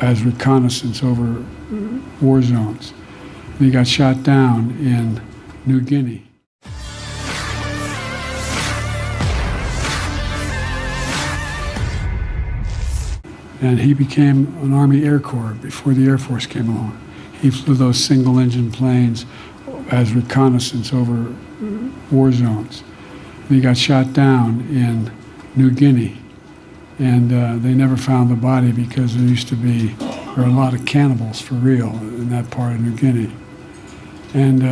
as reconnaissance over war zones. And he got shot down in New Guinea. And he became an Army Air Corps before the Air Force came along. He flew those single-engine planes as reconnaissance over war zones. And he got shot down in New Guinea. And they never found the body because there are a lot of cannibals for real in that part of New Guinea. And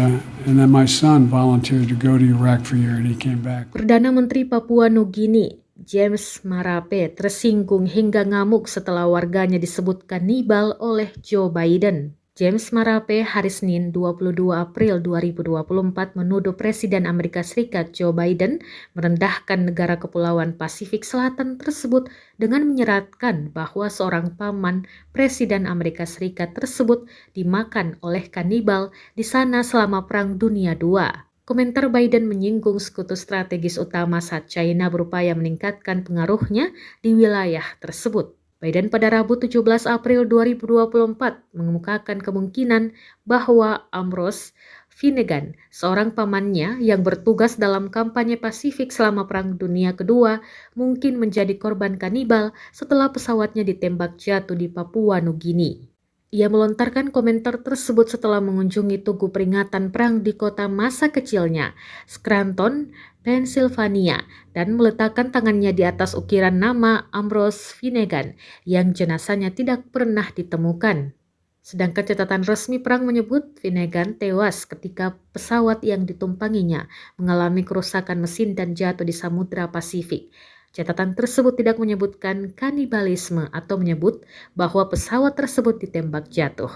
then my son volunteered to go to Iraq for a year and he came back. Perdana Menteri Papua Nugini James Marape tersinggung hingga ngamuk setelah warganya disebut kanibal oleh Joe Biden. James Marape hari Senin 22 April 2024 menuduh Presiden Amerika Serikat Joe Biden merendahkan negara kepulauan Pasifik Selatan tersebut dengan menyeratkan bahwa seorang paman Presiden Amerika Serikat tersebut dimakan oleh kanibal di sana selama Perang Dunia II. Komentar Biden menyinggung sekutu strategis utama saat China berupaya meningkatkan pengaruhnya di wilayah tersebut. Biden pada Rabu 17 April 2024 mengemukakan kemungkinan bahwa Ambrose Finnegan, seorang pamannya yang bertugas dalam kampanye Pasifik selama Perang Dunia Kedua, mungkin menjadi korban kanibal setelah pesawatnya ditembak jatuh di Papua Nugini. Ia melontarkan komentar tersebut setelah mengunjungi tugu peringatan perang di kota masa kecilnya, Scranton, Pennsylvania, dan meletakkan tangannya di atas ukiran nama Ambrose Finnegan yang jenazahnya tidak pernah ditemukan. Sedangkan catatan resmi perang menyebut Finnegan tewas ketika pesawat yang ditumpanginya mengalami kerusakan mesin dan jatuh di Samudra Pasifik. Catatan tersebut tidak menyebutkan kanibalisme atau menyebut bahwa pesawat tersebut ditembak jatuh.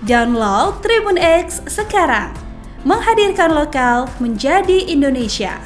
Download Tribun X sekarang, menghadirkan lokal menjadi Indonesia.